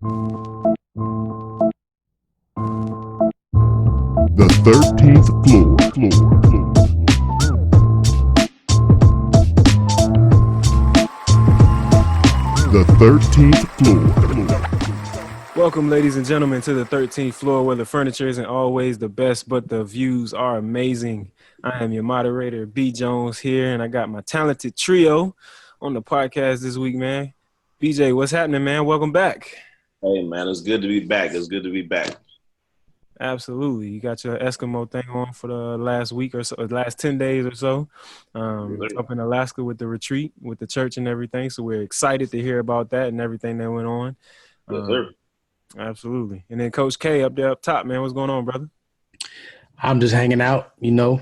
The 13th floor. The 13th floor. Welcome, ladies and gentlemen, to the 13th floor, where the furniture isn't always the best, but the views are amazing. I am your moderator, B. Jones, here, and I got my talented trio on the podcast this week, man. BJ, what's happening, man? Welcome back. Hey, man, it's good to be back. It's good to be back. Absolutely. You got your Eskimo thing on for the last week or so, last 10 days or so, up in Alaska with the retreat, with the church and everything. So we're excited to hear about that and everything that went on. Yes, sir. Absolutely. And then Coach K up there up top, man. What's going on, brother? I'm just hanging out, Y'all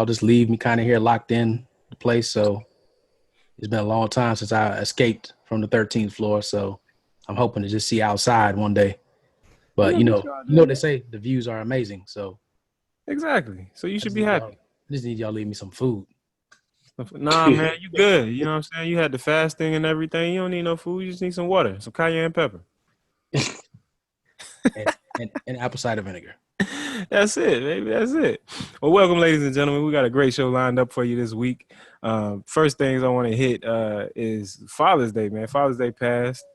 just leave me kind of here locked in the place. So it's been a long time since I escaped from the 13th floor. So I'm hoping to just see outside one day. But, they say the views are amazing. So exactly. So you should be happy. I just need y'all leave me some food. Nah, man, you good. You know what I'm saying? You had the fasting and everything. You don't need no food. You just need some water, some cayenne pepper. and apple cider vinegar. That's it, baby. That's it. Well, welcome, ladies and gentlemen. We got a great show lined up for you this week. First things I want to hit is Father's Day, man. Father's Day passed.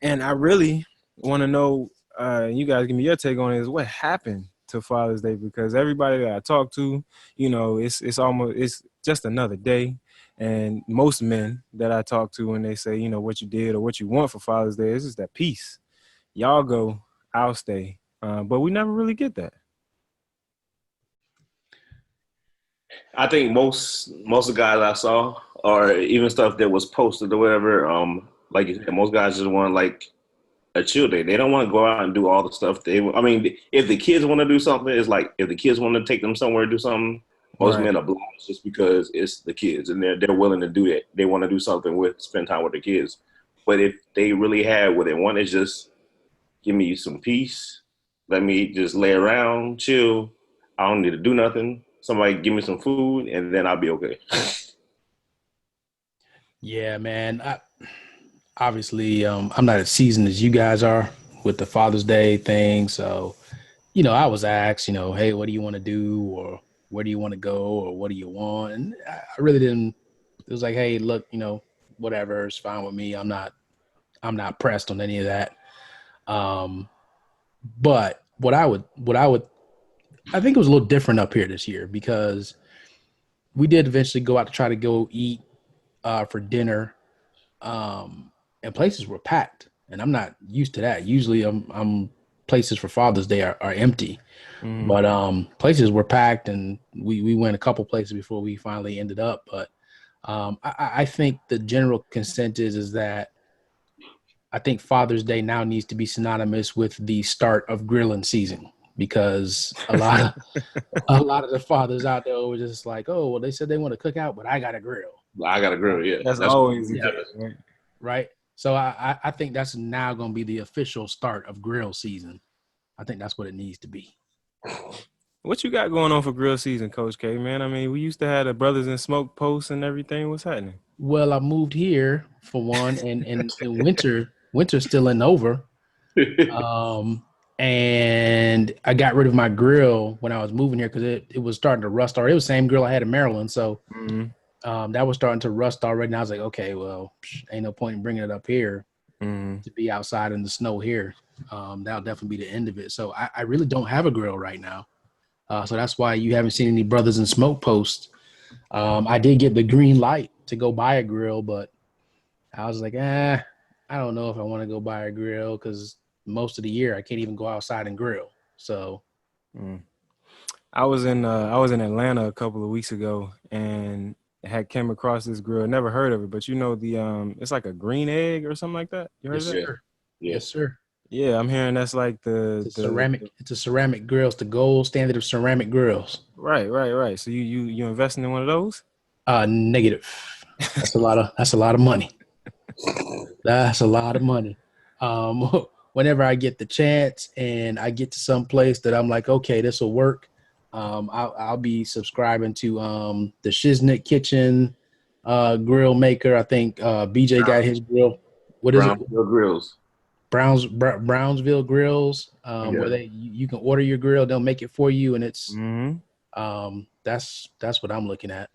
And I really want to know, you guys give me your take on it, is what happened to Father's Day, because everybody that I talk to, it's just another day. And most men that I talk to, when they say, what you did or what you want for Father's Day, is just that peace. Y'all go, I'll stay. But we never really get that. I think most of the guys I saw, or even stuff that was posted or whatever, like you said, most guys just want like a chill day. They don't want to go out and do all the stuff if the kids want to do something, it's like if the kids want to take them somewhere to do something, most men are blind just because it's the kids and they're willing to do that. They want to do something spend time with the kids. But if they really have what they want, is just give me some peace. Let me just lay around, chill. I don't need to do nothing. Somebody give me some food, and then I'll be okay. Yeah, man. Obviously, I'm not as seasoned as you guys are with the Father's Day thing. So, I was asked, hey, what do you want to do? Or where do you want to go? Or what do you want? And I really didn't. It was like, hey, look, whatever, it's fine with me. I'm not pressed on any of that. But I think it was a little different up here this year, because we did eventually go out to try to go eat for dinner, and places were packed, and I'm not used to that. Usually I'm places for Father's Day are empty, but places were packed, and we went a couple places before we finally ended up. But I think the general consensus is that I think Father's Day now needs to be synonymous with the start of grilling season, because a lot of the fathers out there were just like, oh, well, they said they want to cook out, but I got to grill. I got to grill, yeah. That's always right. So I think that's now going to be the official start of grill season. I think that's what it needs to be. What you got going on for grill season, Coach K, man? I mean, we used to have the Brothers in Smoke posts and everything. What's happening? Well, I moved here for one, and winter's still ain't over. And I got rid of my grill when I was moving here because it was starting to rust already. It was the same grill I had in Maryland. So that was starting to rust already. And I was like, okay, well, ain't no point in bringing it up here to be outside in the snow here. That'll definitely be the end of it. So I really don't have a grill right now. So that's why you haven't seen any Brothers in Smoke posts. I did get the green light to go buy a grill, but I was like, I don't know if I want to go buy a grill, because most of the year I can't even go outside and grill. So I was in Atlanta a couple of weeks ago and had came across this grill. Never heard of it, but it's like a green egg or something like that. You heard yes, of that? Sir. Yes, sir. Yeah, I'm hearing that's like it's a ceramic grill. It's the gold standard of ceramic grills. Right. So you investing in one of those? Negative. That's a lot of money. That's a lot of money. Whenever I get the chance and I get to some place that I'm like, okay, this will work, I'll be subscribing to the Shiznit Kitchen grill maker. I think BJ got his grill. What is it? Grills. Brownsville Grills, where you can order your grill, they'll make it for you, and it's that's what I'm looking at.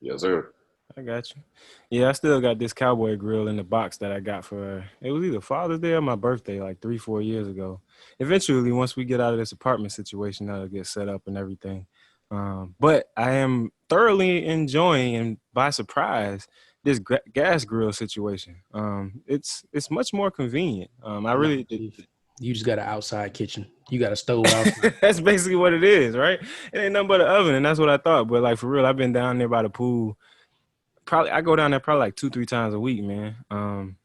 Yes, sir. I got you. Yeah, I still got this cowboy grill in the box that I got for it was either Father's Day or my birthday, like 3-4 years ago. Eventually, once we get out of this apartment situation, that'll get set up and everything. But I am thoroughly enjoying, and by surprise, this gas grill situation. It's much more convenient. I really You just got an outside kitchen. You got a stove outside. That's basically what it is, right? It ain't nothing but an oven, and that's what I thought. But like for real, I've been down there by the pool. I go down there probably like 2-3 times a week, man.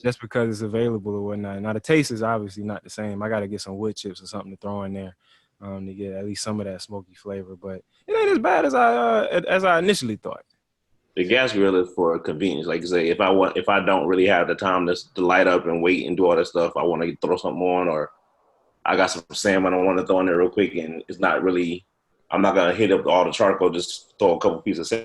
Just because it's available or whatnot. Now the taste is obviously not the same. I got to get some wood chips or something to throw in there to get at least some of that smoky flavor. But it ain't as bad as I initially thought. The gas grill is for convenience. Like you say, if I don't really have the time to light up and wait and do all that stuff, I want to throw something on, or I got some salmon I want to throw in there real quick, and it's not really. I'm not gonna hit up all the charcoal. Just throw a couple pieces of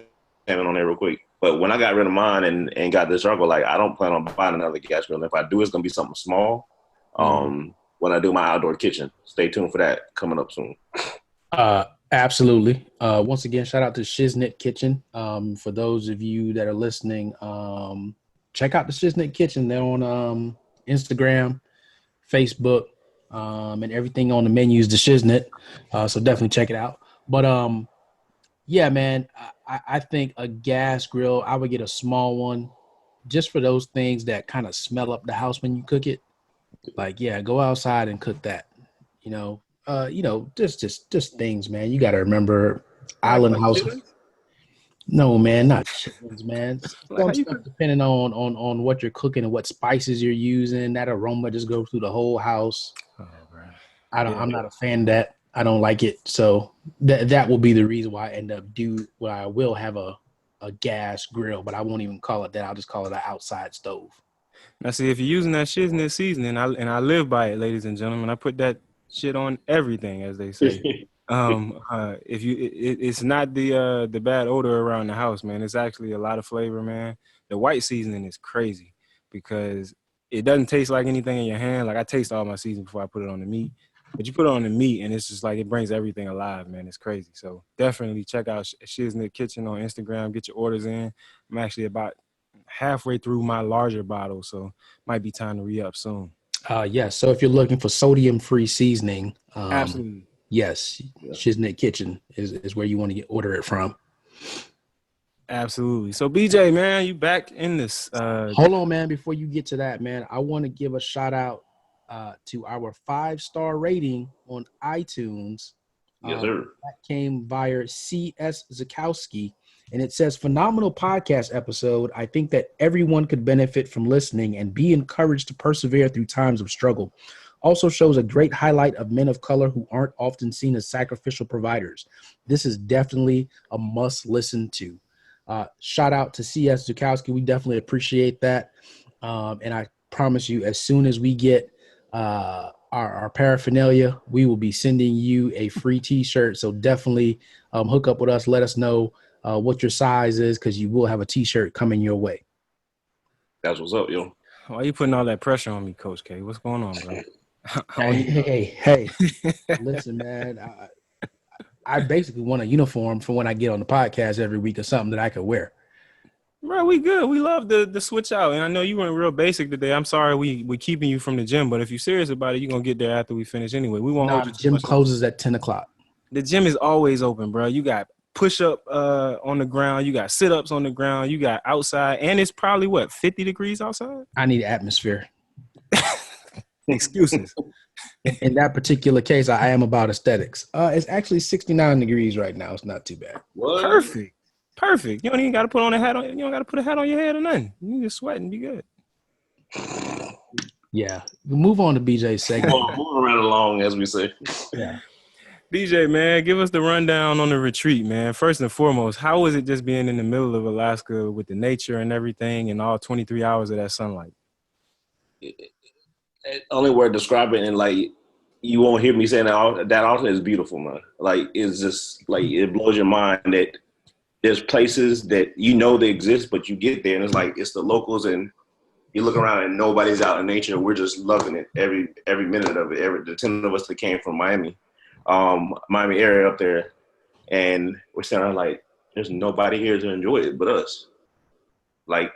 salmon on there real quick. But when I got rid of mine and got this charcoal, like I don't plan on buying another gas grill. And if I do, it's gonna be something small. When I do my outdoor kitchen, stay tuned for that coming up soon. Absolutely. Once again, shout out to Shiznit Kitchen. For those of you that are listening, check out the Shiznit Kitchen. They're on Instagram, Facebook, and everything on the menu is the Shiznit. So definitely check it out. But yeah, man, I think a gas grill, I would get a small one just for those things that kind of smell up the house when you cook it. Like, yeah, go outside and cook that, just things, man. You got to remember island houses. No, man, not chitlins, man. Stuff depending on what you're cooking and what spices you're using. That aroma just goes through the whole house. Oh, bro. I'm not a fan of that. I don't like it. So that will be the reason why I end up I will have a gas grill, but I won't even call it that. I'll just call it an outside stove. Now, see, if you're using that Shiznit seasoning, and I live by it, ladies and gentlemen, I put that shit on everything, as they say. It's not the bad odor around the house, man. It's actually a lot of flavor, man. The white seasoning is crazy because it doesn't taste like anything in your hand. Like I taste all my seasoning before I put it on the meat, but you put it on the meat and it's just like it brings everything alive, man. It's crazy. So definitely check out Shiznit Kitchen on Instagram. Get your orders in. I'm actually about halfway through my larger bottle, so might be time to re-up soon. Yes. So if you're looking for sodium-free seasoning, absolutely. Yes, Shiznit Kitchen is where you want to order it from. Absolutely. So BJ, man, you back in this. Hold on, man. Before you get to that, man, I want to give a shout out to our 5-star rating on iTunes. Yes, sir. That came via C.S. Zakowski. And it says, phenomenal podcast episode. I think that everyone could benefit from listening and be encouraged to persevere through times of struggle. Also shows a great highlight of men of color who aren't often seen as sacrificial providers. This is definitely a must listen to. Shout out to C.S. Zakowski. We definitely appreciate that. And I promise you, as soon as we get our paraphernalia, we will be sending you a free T-shirt. So definitely hook up with us. Let us know what your size is, because you will have a T-shirt coming your way. That's what's up, yo. Why are you putting all that pressure on me, Coach K? What's going on, bro? Hey. Listen, man. I basically want a uniform for when I get on the podcast every week or something that I could wear. Bro, we good. We love the switch out. And I know you went real basic today. I'm sorry we keeping you from the gym, but if you're serious about it, you're going to get there after we finish anyway. We won't hold you. The gym closes at 10 o'clock. The gym is always open, bro. You got push-up on the ground. You got sit-ups on the ground. You got outside. And it's probably, 50 degrees outside? I need atmosphere. Excuses. In that particular case, I am about aesthetics. It's actually 69 degrees right now. It's not too bad. What? Perfect. You don't even got to put on a hat on. You don't got to put a hat on your head or nothing. You can just sweat and be good. Yeah. We'll move on to BJ's segment. Moving right along, as we say. Yeah. BJ, man, give us the rundown on the retreat, man. First and foremost, how was it just being in the middle of Alaska with the nature and everything and all 23 hours of that sunlight? Only word to describe it, and like you won't hear me saying that often, is beautiful, man. Like it's just like it blows your mind that there's places that they exist, but you get there and it's like it's the locals and You look around and nobody's out in nature. We're just loving it every minute of it. The 10 of us that came from Miami area up there, and we're standing like, there's nobody here to enjoy it but us. Like,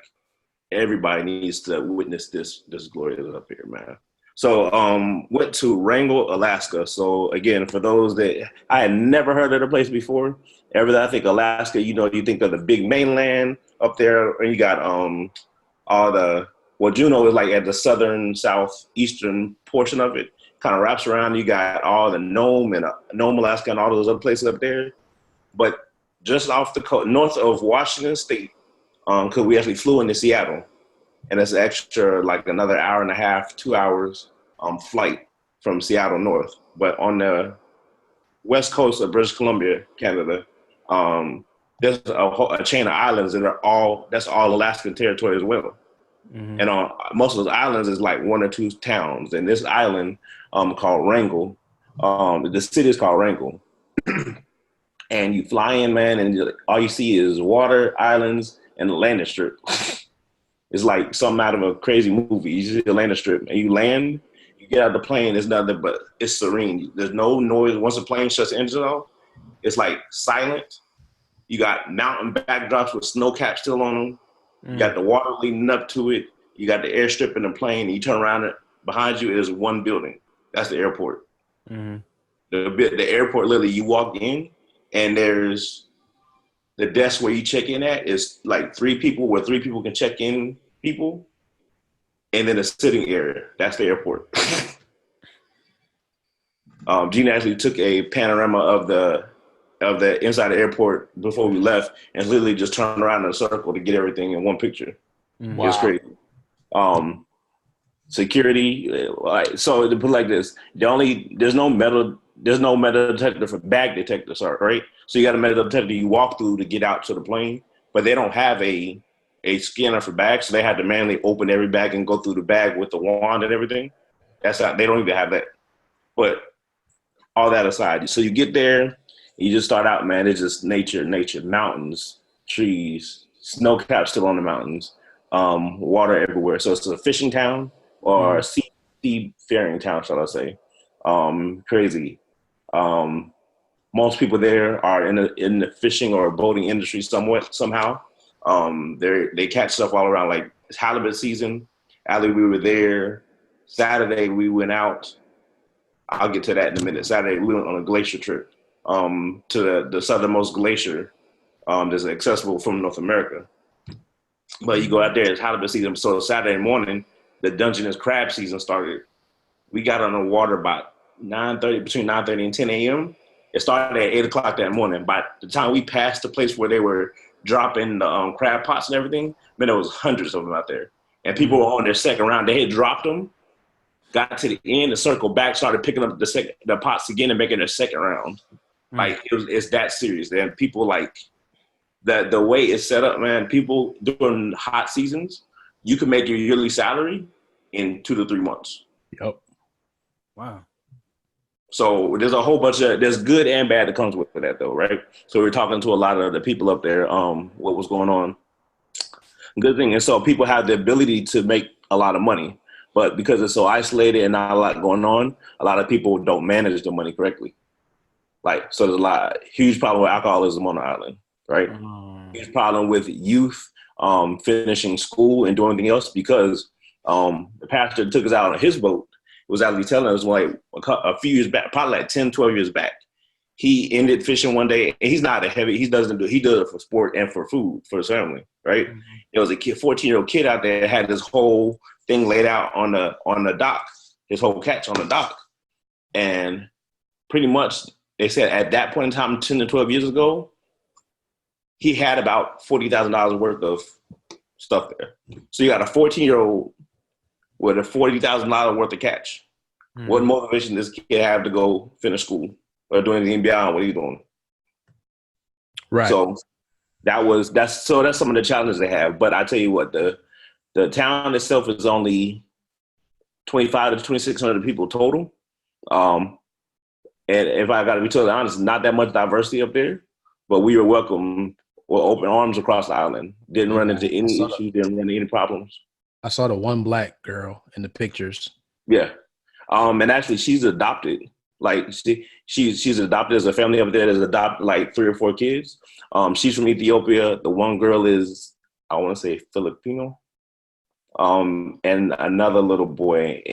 everybody needs to witness this glory that's up here, man. So went to Wrangell, Alaska. So again, for those that I had never heard of the place before, I think Alaska, you think of the big mainland up there, and you got Juneau is like at the southeastern portion of it, kind of wraps around. You got all the Nome, Alaska, and all those other places up there. But just off the coast, north of Washington State, because we actually flew into Seattle, and it's extra like another hour and a half, 2 hours flight from Seattle north. But on the west coast of British Columbia, Canada, there's a chain of islands that's all Alaskan territory as well. Mm-hmm. And on most of those islands is like one or two towns. And this island called Wrangell, the city is called Wrangell. And you fly in, man, and all you see is water, islands, and the landing strip. It's like something out of a crazy movie. You see the landing strip, and you land, you get out of the plane, it's nothing but it's serene. There's no noise. Once the plane shuts the engine off, it's like silent. You got mountain backdrops with snow caps still on them. You got the water leading up to it. You got the airstrip in the plane. And you turn around, behind you is one building. That's the airport. Mm-hmm. The airport, literally, you walk in, and there's the desk where you check in at is like 3 people, where 3 people can check in people, and then a sitting area. That's the airport. Gina actually took a panorama of the inside the airport before we left, and literally just turned around in a circle to get everything in one picture. Wow. It was crazy. Security, so to put it like this, there's no metal detector for bag detectors, right? So you got a metal detector you walk through to get out to the plane, but they don't have a scanner for bags, so they had to manually open every bag and go through the bag with the wand and everything. They don't even have that. But all that aside, so you get there, you just start out, man. It's just nature, mountains, trees, snow caps still on the mountains, water everywhere. So it's a fishing town or a seafaring town, shall I say? Crazy. Most people there are in the fishing or boating industry somehow. They catch stuff all around. Like it's halibut season. Ali, we were there. Saturday we went out. I'll get to that in a minute. Saturday we went on a glacier trip to the southernmost glacier that's accessible from North America. But you go out there, it's halibut season. So Saturday morning, the Dungeness crab season started. We got on the water about between 9:30 and 10 a.m. It started at 8 o'clock that morning. By the time we passed the place where they were dropping the crab pots and everything, man, there was hundreds of them out there. And people were on their second round. They had dropped them, got to the end, and circled back, started picking up the pots again and making their second round. Like it's that serious. And people like the way it's set up, man. People during hot seasons, you can make your yearly salary in 2 to 3 months. Yep. Wow. So there's good and bad that comes with that though, right? So we're talking to a lot of the people up there, what was going on. Good thing is, so people have the ability to make a lot of money, but because it's so isolated and not a lot going on, a lot of people don't manage the money correctly. Like, so there's huge problem with alcoholism on the island, right? Huge problem with youth finishing school and doing anything else because the pastor took us out on his boat. Was actually telling us like a few years back, probably like 10, 12 years back, he ended fishing one day, and he's not he does it for sport and for food for his family, right? Mm-hmm. There was a 14-year-old kid out there had this whole thing laid out on the dock, his whole catch on the dock. And pretty much they said at that point in time, 10 to 12 years ago, he had about $40,000 worth of stuff there. So you got a 14-year-old with a $40,000 worth of catch. What motivation does this kid have to go finish school or do anything beyond what he's doing? Right. So that's some of the challenges they have. But I tell you what, the town itself is only 2,500 to 2,600 people total. And if I got to be totally honest, not that much diversity up there. But we were welcome with open arms across the island. Didn't run into any issues. Didn't run into any problems. I saw the one black girl in the pictures. Yeah. And actually, she's adopted. Like she's adopted as a family up there that's adopted like 3 or 4 kids. She's from Ethiopia. The one girl is, I want to say, Filipino. And another little boy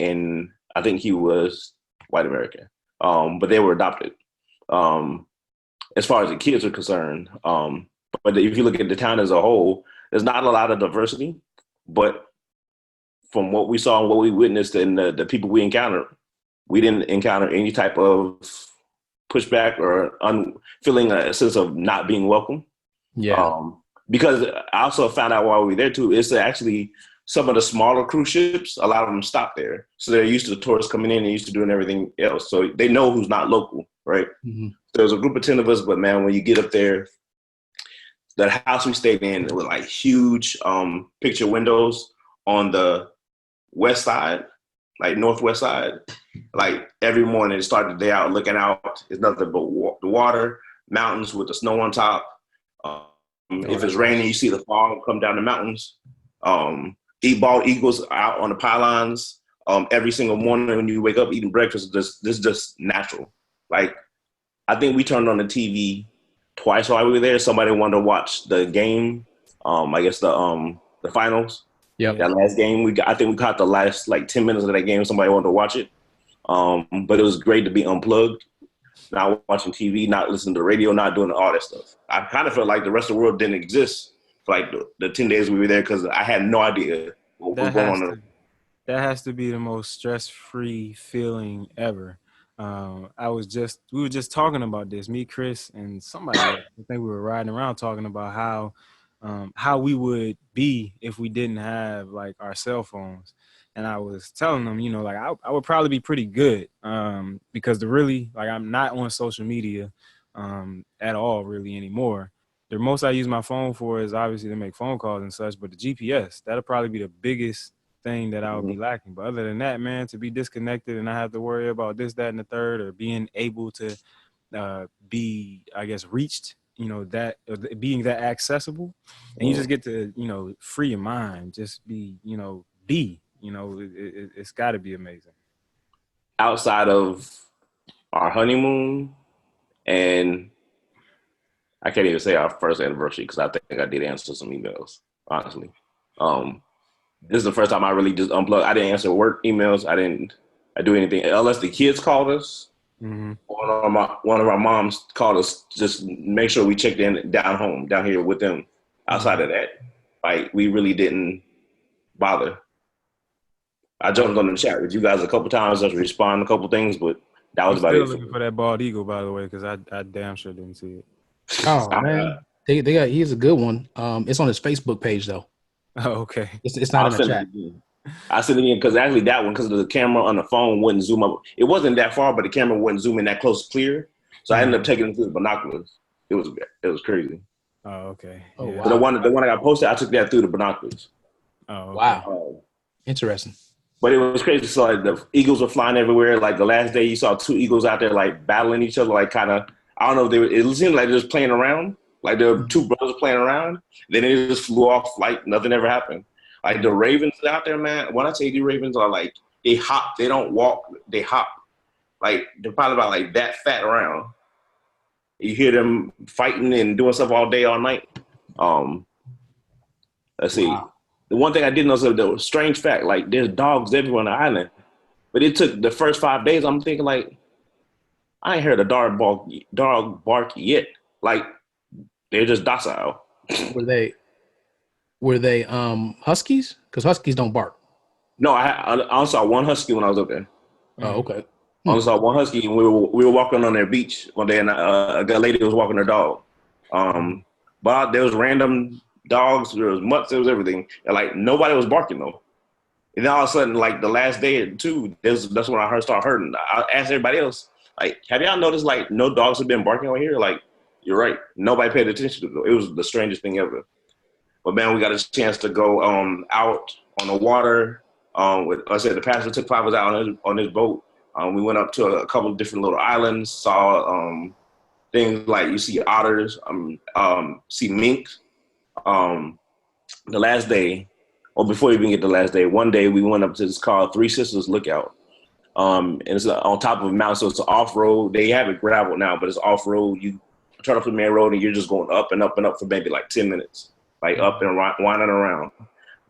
I think he was white American. But they were adopted. As far as the kids are concerned. But if you look at the town as a whole, there's not a lot of diversity. But from what we saw and what we witnessed and the people we encountered, we didn't encounter any type of pushback or feeling a sense of not being welcome. Yeah. Because I also found out while we were there too, it's actually some of the smaller cruise ships, a lot of them stop there. So they're used to the tourists coming in and used to doing everything else. So they know who's not local, right? Mm-hmm. There's a group of 10 of us, but man, when you get up there, the house we stayed in with like huge picture windows on the west side, like northwest side. Like every morning, to start the day out looking out, it's nothing but the water, mountains with the snow on top. If it's raining, you see the fog come down the mountains. Bald eagles out on the pylons. Every single morning when you wake up eating breakfast, this is just natural. Like I think we turned on the TV twice while we were there. Somebody wanted to watch the game. I guess the finals. Yeah. That last game, I think we caught the last like 10 minutes of that game. Somebody wanted to watch it. But it was great to be unplugged, not watching TV, not listening to the radio, not doing all that stuff. I kind of felt like the rest of the world didn't exist for like the 10 days we were there because I had no idea what was going on. That has to be the most stress-free feeling ever. We were just talking about this, me, Chris, and somebody else. I think we were riding around talking about how we would be if we didn't have like our cell phones. And I was telling them, you know, like I would probably be pretty good because I'm not on social media at all really anymore. The most I use my phone for is obviously to make phone calls and such, but the GPS, that'll probably be the biggest thing that I would be lacking. But other than that, man, to be disconnected and not have to worry about this, that, and the third, or being able to be, I guess, reached, you know, that being that accessible, and you just get to, you know, free your mind, just be, you know, it's got to be amazing. Outside of our honeymoon, and I can't even say our first anniversary because I think I did answer some emails, honestly. This is the first time I really just unplugged. I didn't answer work emails. I didn't do anything unless the kids called us. Mm-hmm. One of our moms called us just make sure we checked in down here with them. Outside of that, like we really didn't bother. I jumped on the chat with you guys a couple times, just respond a couple things, but that was about it. Still looking for that bald eagle, by the way, because I damn sure didn't see it. Oh man, he's a good one. It's on his Facebook page though. Oh, okay. It's not in the chat. I sent it in because actually that one, because the camera on the phone wouldn't zoom up. It wasn't that far, but the camera wouldn't zoom in that close clear. So I ended up taking it through the binoculars. It was crazy. Oh, okay. Oh, yeah. Wow. The one I got posted, I took that through the binoculars. Oh, okay. Wow. Interesting. But it was crazy. So like the eagles were flying everywhere. Like the last day, you saw 2 eagles out there like battling each other, like kind of. I don't know if it seemed like they were just playing around. Like there were 2 brothers playing around. Then they just flew off like nothing ever happened. Like the ravens out there, man. When I tell you the ravens are like, they hop. They don't walk. They hop. Like they're probably about like that fat around. You hear them fighting and doing stuff all day, all night. Let's see. Wow. The one thing I did notice, the strange fact, like there's dogs everywhere on the island. But it took the first 5 days, I'm thinking like, I ain't heard a dog bark yet. Like they're just docile. Were they huskies? Because huskies don't bark. No, I only saw one husky when I was up there. Oh, okay. I only saw one husky, and we were walking on their beach one day, and a lady was walking her dog. But there was random dogs, there was mutts, there was everything, and like nobody was barking though. And then all of a sudden, like the last day or two, that's when I started hurting. I asked everybody else, like, have y'all noticed like no dogs have been barking over here? Like, you're right, nobody paid attention to it. It was the strangest thing ever. But man, we got a chance to go out on the water. Like I said, the pastor took 5 of us out on his boat. We went up to a couple of different little islands, saw things like you see otters, see mink. The last day, or before we even get the last day, one day we went up to this called Three Sisters Lookout. And it's on top of a mountain, so it's off road. They have it gravel now, but it's off road. You turn off the main road, and you're just going up and up and up for maybe like 10 minutes, like up and winding around.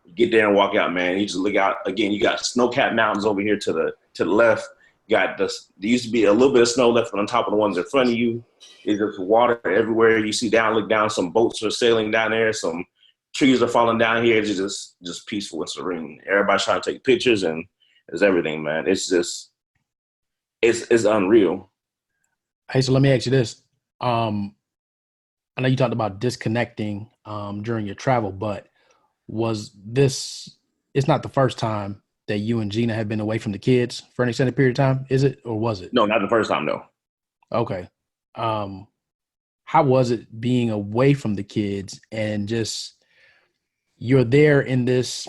You get there and walk out, man. You just look out again. You got snow-capped mountains over here to the left. You got there used to be a little bit of snow left on top of the ones in front of you. There's just water everywhere. You see look down. Some boats are sailing down there. Some trees are falling down here. It's just peaceful and serene. Everybody's trying to take pictures, and it's everything, man. It's just it's unreal. Hey, so let me ask you this. I know you talked about disconnecting during your travel, but was this, it's not the first time that you and Gina have been away from the kids for an extended period of time, is it? Or was it? No, not the first time, no. Okay. How was it being away from the kids and just, you're there in this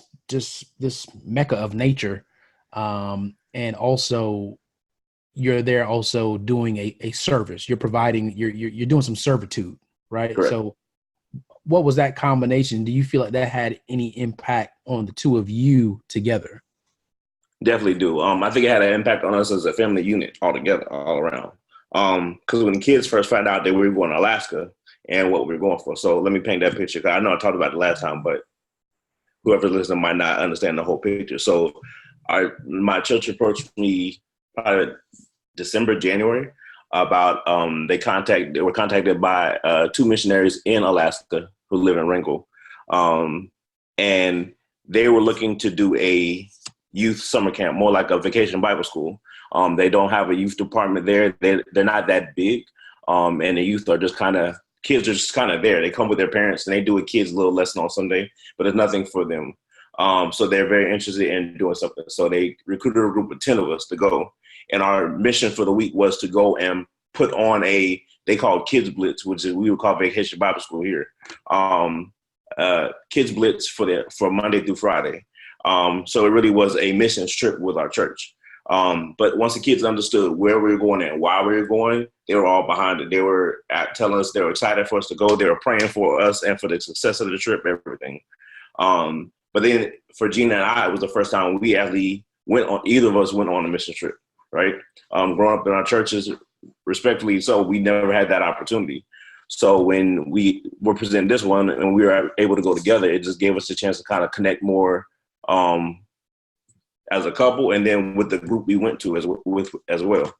mecca of nature, and also you're there also doing a service. You're providing, you're doing some servitude, right? Correct. So what was that combination? Do you feel like that had any impact on the two of you together? Definitely do. I think it had an impact on us as a family unit altogether, all around. Because when the kids first found out that we were going to Alaska and what we were going for. So let me paint that picture. 'Cause I know I talked about it last time, but whoever's listening might not understand the whole picture. So my church approached me probably December, January, about they were contacted by two missionaries in Alaska who live in Wrangell. And they were looking to do a youth summer camp, more like a vacation Bible school. They don't have a youth department there. They're not that big. And the youth are just kids are just kind of there. They come with their parents and they do a kid's little lesson on Sunday, but it's nothing for them. So they're very interested in doing something. So they recruited a group of 10 of us to go. And our mission for the week was to go and put on they call Kids Blitz, which is we would call Vacation Bible School here. Kids Blitz for Monday through Friday. So it really was a mission trip with our church. But once the kids understood where we were going and why we were going, they were all behind it. They were telling us they were excited for us to go. They were praying for us and for the success of the trip, everything. But then for Gina and I, it was the first time we actually either of us went on a mission trip, right? Growing up in our churches, respectfully so, we never had that opportunity. So when we were presenting this one and we were able to go together, it just gave us a chance to kind of connect more as a couple, and then with the group we went to as well.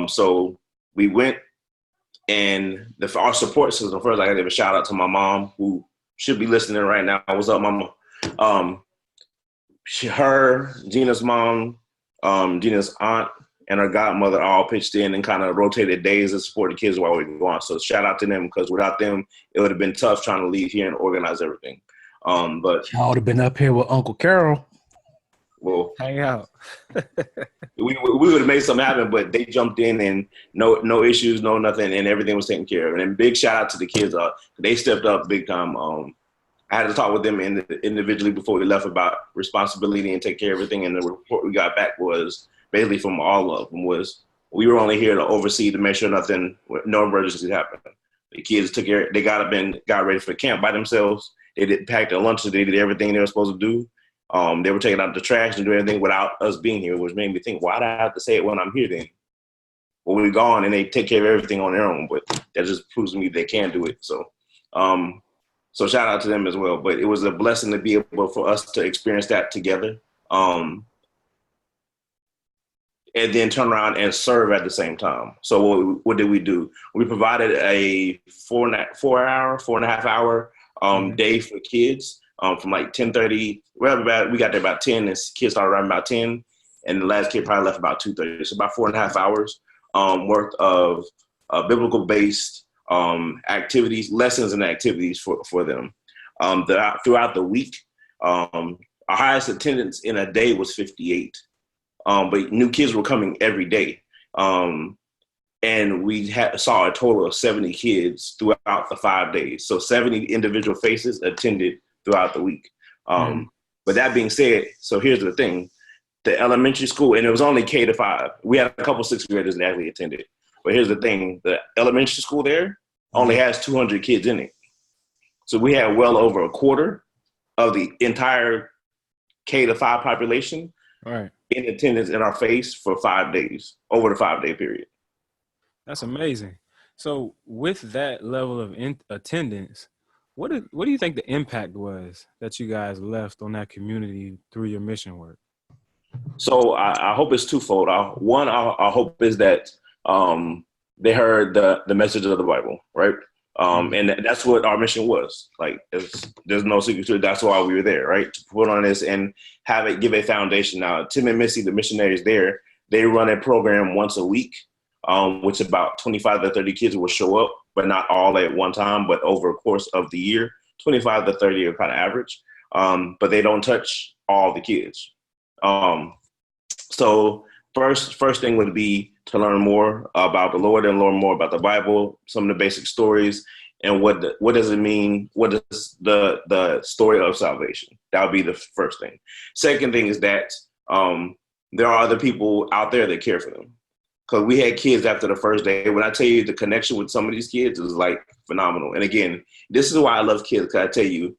So we went, and our support system, first I got to give a shout out to my mom, who should be listening right now. What's up, mama? Gina's mom, Gina's aunt, and her godmother all pitched in and kind of rotated days to support the kids while we were going. So shout out to them, because without them, it would have been tough trying to leave here and organize everything. But Y'all would have been up here with Uncle Carol. Well, Hang out. we would have made something happen, but they jumped in and no issues, no nothing, and everything was taken care of. And then big shout out to the kids. They stepped up big time. I had to talk with them individually before we left about responsibility and take care of everything. And the report we got back was basically from all of them was we were only here to oversee, to make sure no emergencies happened. The kids took care. They got ready for the camp by themselves. They did pack their lunches. They did everything they were supposed to do. They were taking out the trash and doing everything without us being here, which made me think, why do I have to say it when I'm here then? Well, we're gone and they take care of everything on their own, but that just proves to me they can do it. So shout out to them as well. But it was a blessing to be able for us to experience that together. And then turn around and serve at the same time. So what did we do? We provided a 4.5 hour day for kids. From like 10:30, we got there about 10, and kids started arriving about 10, and the last kid probably left about 2:30. So about 4.5 hours worth of biblical-based activities, lessons and activities for them. Throughout the week, our highest attendance in a day was 58, but new kids were coming every day. And we saw a total of 70 kids throughout the 5 days. So 70 individual faces attended throughout the week. But that being said, so here's the thing. The elementary school, and it was only K to 5. We had a couple sixth graders that actually attended. But here's the thing. The elementary school there only has 200 kids in it. So we had well over a quarter of the entire K to 5 population Right. in attendance in our face for 5 days, over the 5-day period. That's amazing. So with that level of attendance, what do you think the impact was that you guys left on that community through your mission work? So I hope it's twofold. I hope is that they heard the message of the Bible, right? And that's what our mission was. Like, there's no secret to it. That's why we were there, right? To put on this and have it give a foundation. Now, Tim and Missy, the missionaries there, they run a program once a week, which about 25 to 30 kids will show up, but not all at one time, but over a course of the year, 25 to 30 are kind of average. But they don't touch all the kids. So first thing would be to learn more about the Lord and learn more about the Bible, some of the basic stories, and what does it mean? What is the story of salvation? That would be the first thing. Second thing is that there are other people out there that care for them. Because we had kids after the first day. When I tell you the connection with some of these kids is like phenomenal. And again, this is why I love kids. Because I tell you,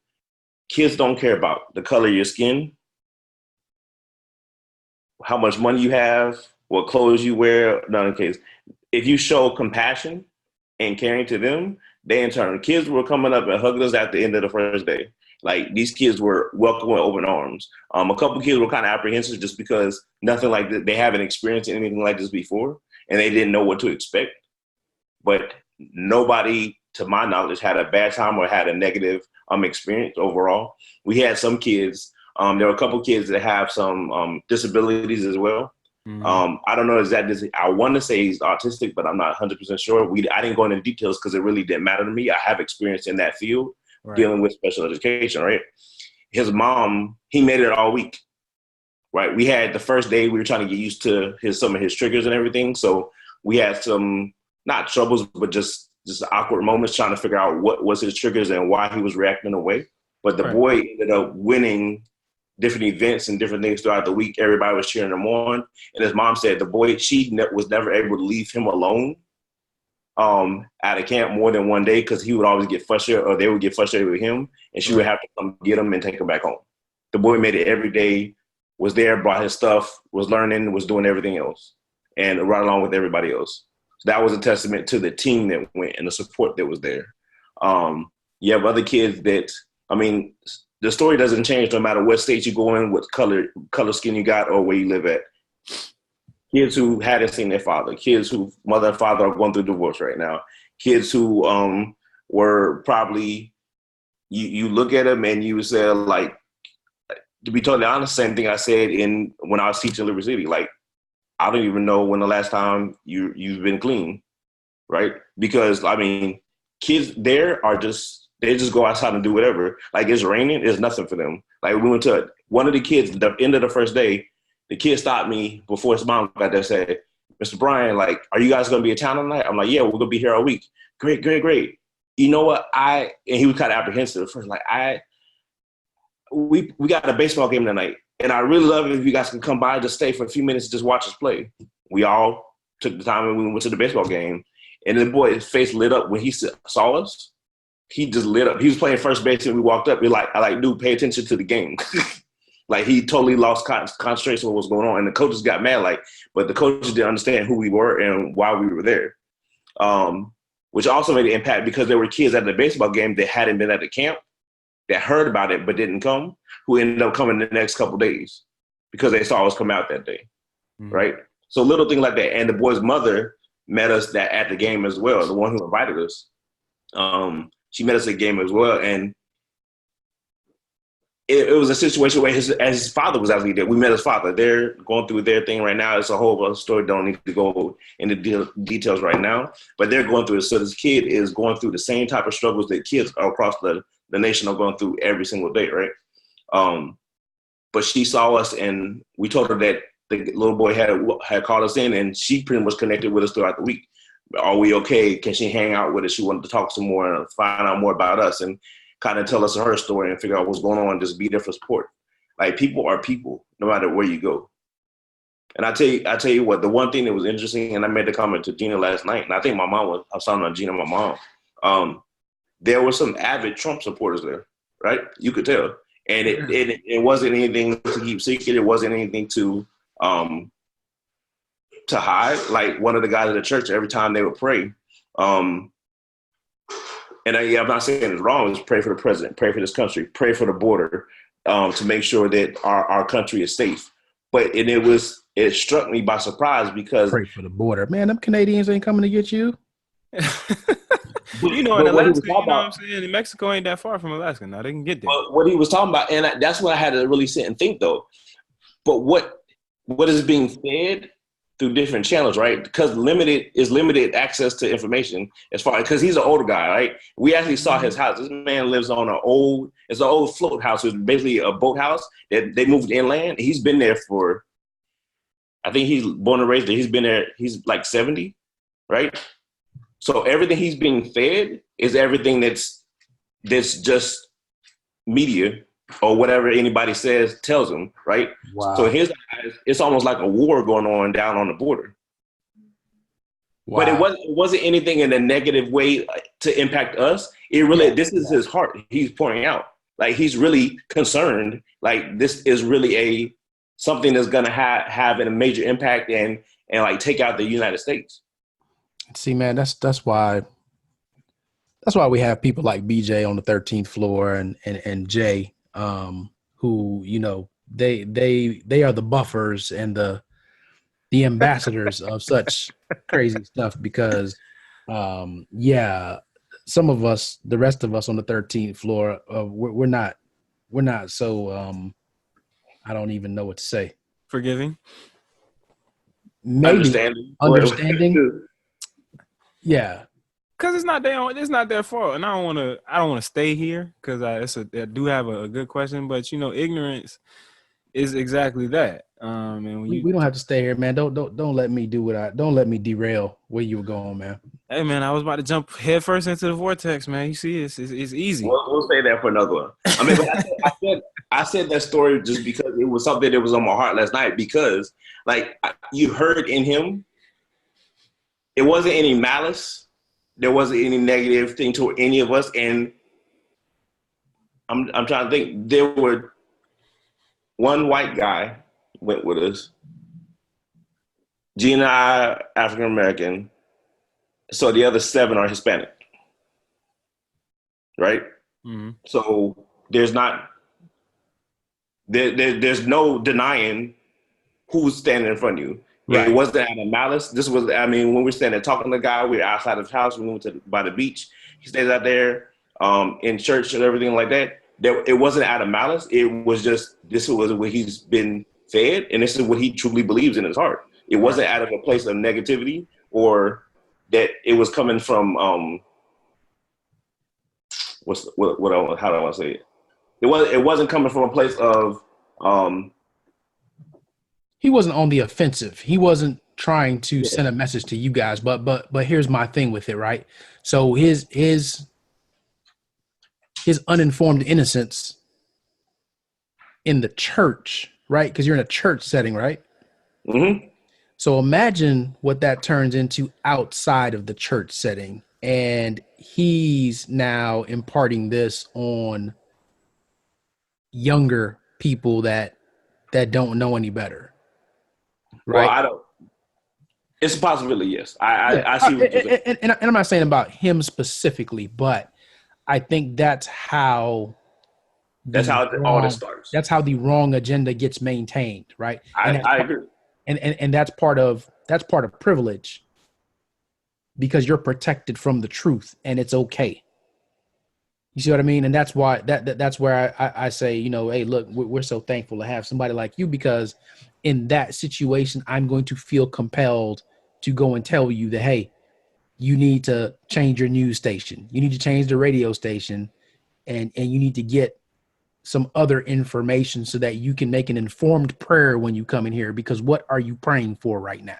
kids don't care about the color of your skin, how much money you have, what clothes you wear, none of the case. If you show compassion and caring to them, they in turn, kids were coming up and hugging us at the end of the first day. Like, these kids were welcome with open arms. A couple kids were kind of apprehensive just because nothing like that, they haven't experienced anything like this before, and they didn't know what to expect. But nobody, to my knowledge, had a bad time or had a negative experience overall. We had some kids. There were a couple kids that have some disabilities as well. Mm-hmm. I don't know exactly. I want to say he's autistic, but I'm not 100% sure. I didn't go into details because it really didn't matter to me. I have experience in that field, right, dealing with special education, right? His mom, he made it all week, right? We had the first day, we were trying to get used to some of his triggers and everything. So we had some, not troubles, but just awkward moments trying to figure out what was his triggers and why he was reacting away. But the boy ended up winning different events and different things throughout the week. Everybody was cheering him on. And his mom said the boy, she was never able to leave him alone at a camp more than one day because he would always get frustrated, or they would get frustrated with him, and she would have to come get him and take him back home. The boy made it every day, was there, brought his stuff, was learning, was doing everything else, and right along with everybody else. So that was a testament to the team that went and the support that was there. You have other kids that, I mean, the story doesn't change no matter what state you go in, what color skin you got, or where you live at. Kids who hadn't seen their father, kids who mother and father are going through divorce right now, kids who were probably, you look at them and you say, like, to be totally honest, same thing I said when I was teaching Liberty City, like, I don't even know when the last time you've been clean, right? Because, I mean, kids there are they just go outside and do whatever. Like, it's raining, it's nothing for them. Like, we went to one of the kids, the end of the first day, the kid stopped me before his mom got there and said, Mr. Brian, like, are you guys going to be in town tonight? I'm like, yeah, we're going to be here all week. Great. You know what? And he was kind of apprehensive at first. Like, we got a baseball game tonight, and I really love it if you guys can come by, just stay for a few minutes and just watch us play. We all took the time and we went to the baseball game. And the boy, his face lit up when he saw us. He just lit up. He was playing first base and we walked up. We're like, dude, pay attention to the game. Like, he totally lost concentration of what was going on. And the coaches got mad, but the coaches didn't understand who we were and why we were there. Which also made an impact because there were kids at the baseball game that hadn't been at the camp, that heard about it but didn't come, who ended up coming the next couple of days because they saw us come out that day, right? So little things like that. And the boy's mother met us at the game as well, the one who invited us. She met us at the game as well, and it was a situation where his father was actually there. We met his father. They're going through their thing right now. It's a whole other story. Don't need to go into details right now, but they're going through it. So this kid is going through the same type of struggles that kids across the nation are going through every single day, right? But she saw us, and we told her that the little boy had called us in, and she pretty much connected with us throughout the week. Are we okay? Can she hang out with us? She wanted to talk some more and find out more about us and kind of tell us her story and figure out what's going on and just be there for support. Like, people are people, no matter where you go. And I tell you what, the one thing that was interesting, and I made the comment to Gina last night, and I think I was talking to Gina, my mom, there were some avid Trump supporters there, right? You could tell. and it wasn't anything to keep secret. It wasn't anything to hide. Like one of the guys at the church, every time they would pray, and I'm not saying it's wrong. It's pray for the president, pray for this country, pray for the border, to make sure that our country is safe. But it struck me by surprise because Pray for the border, man. Them Canadians ain't coming to get you. You know, in Alaska, you know what I'm saying? Mexico ain't that far from Alaska. Now they can get there. But what he was talking about, and that's what I had to really sit and think though. But what is being fed through different channels, right? Because limited access to information as far because he's an older guy, right? We actually saw his house. This man lives on an old float house. It's basically a boat house that they moved inland. He's been there for, I think he's born and raised there. He's been there. He's like 70, right? So everything he's being fed is everything that's just media or whatever anybody tells him, right? Wow. So his eyes, it's almost like a war going on down on the border. Wow. But it wasn't anything in a negative way to impact us. This is his heart. He's pouring out. Like he's really concerned. Like this is really something that's gonna have a major impact and like take out the United States. See, man, that's why we have people like BJ on the 13th floor and Jay, who, you know, they are the buffers and the ambassadors of such crazy stuff because, some of us, the rest of us on the 13th floor, we're not so, I don't even know what to say. Forgiving? Maybe understanding. Yeah, because it's not their fault, and I don't want to stay here because I do have a good question, but you know, ignorance is exactly that. And we don't have to stay here, man. Don't let me don't let me derail where you were going, man. Hey, man, I was about to jump headfirst into the vortex, man. You see, it's easy. We'll say that for another one. I mean, but I said that story just because it was something that was on my heart last night because, like, you heard in him. It wasn't any malice. There wasn't any negative thing to any of us. And I'm trying to think. There were one white guy went with us. Gina and I, African American. So the other 7 are Hispanic. Right? Mm-hmm. So there's no denying who's standing in front of you. Right. It wasn't out of malice. This was, when we're standing talking to the guy, we were outside of his house. We went by the beach. He stays out there in church and everything like that. It wasn't out of malice. It was just, this was what he's been fed, and this is what he truly believes in his heart. It wasn't out of a place of negativity or that it was coming from, how do I want to say it? It wasn't coming from a place of, he wasn't on the offensive. He wasn't trying to send a message to you guys. But here's my thing with it, right? So his uninformed innocence in the church, right? Because you're in a church setting, right? Mm-hmm. So imagine what that turns into outside of the church setting, and he's now imparting this on younger people that don't know any better. Right. Well, I don't. It's a possibility, yes. I see what you're saying. And I'm not saying about him specifically, but I think that's how all this starts. That's how the wrong agenda gets maintained, right? I agree. And that's part of privilege because you're protected from the truth and it's okay. You see what I mean? And that's why that's where I say, you know, hey, look, we're so thankful to have somebody like you because in that situation, I'm going to feel compelled to go and tell you that, hey, you need to change your news station. You need to change the radio station and you need to get some other information so that you can make an informed prayer when you come in here, because what are you praying for right now?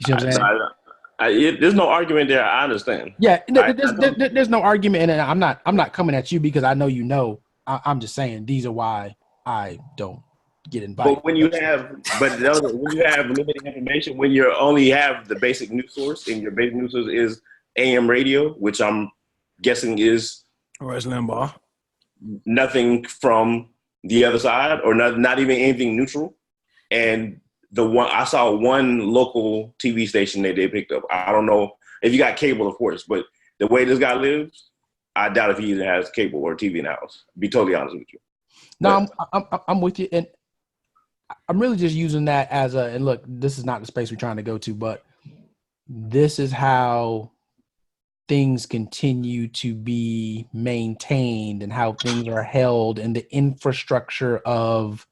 You see what I'm saying? There's no argument there. I understand. Yeah, there's no argument, and I'm not coming at you because I know you know. I'm just saying these are why I don't get invited. But when you have limited information, when you only have the basic news source, and your basic news source is AM radio, which I'm guessing is Rush Limbaugh. nothing from the other side, or not even anything neutral. And I saw one local TV station that they picked up. I don't know if you got cable, of course, but the way this guy lives, I doubt if he even has cable or TV in the house. Be totally honest with you. No, I'm with you, and I'm really just using that as and look, this is not the space we're trying to go to, but this is how things continue to be maintained and how things are held in the infrastructure of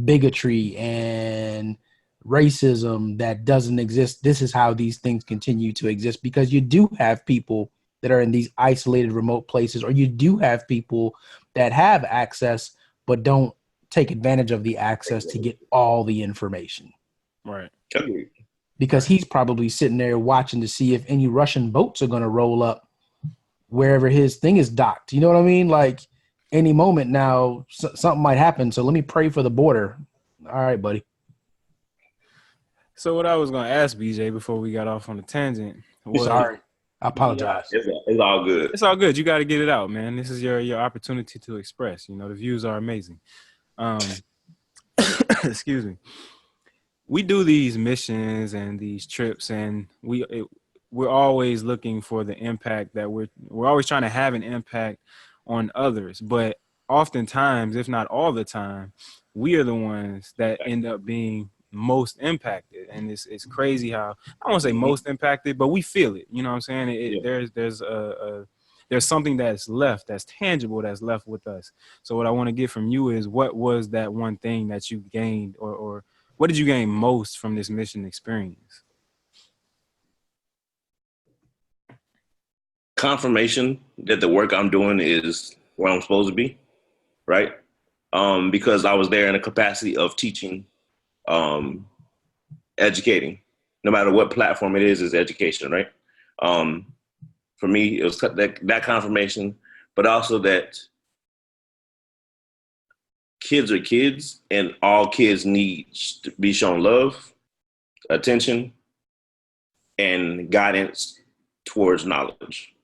bigotry and racism that doesn't exist. This is how these things continue to exist, because you do have people that are in these isolated remote places, or you do have people that have access but don't take advantage of the access to get all the information. Right. Because he's probably sitting there watching to see if any Russian boats are going to roll up wherever his thing is docked. You know what I mean? Like any moment now, something might happen. So let me pray for the border. All right, buddy. So what I was going to ask BJ before we got off on the tangent was, sorry, I apologize. It's all good. It's all good. You got to get it out, man. This is your opportunity to express. You know, the views are amazing. Excuse me. We do these missions and these trips, and we're always looking for the impact that we're always trying to have an impact on others. But oftentimes, if not all the time, we are the ones that end up being most impacted. And it's crazy how, I don't want to say most impacted, but we feel it. You know what I'm saying? There's something that's left, that's tangible, that's left with us. So what I want to get from you is, what was that one thing that you gained, or what did you gain most from this mission experience? Confirmation that the work I'm doing is where I'm supposed to be, right? Because I was there in a capacity of teaching, educating. No matter what platform it is education, right? For me, it was that confirmation, but also that kids are kids, and all kids need to be shown love, attention, and guidance towards knowledge.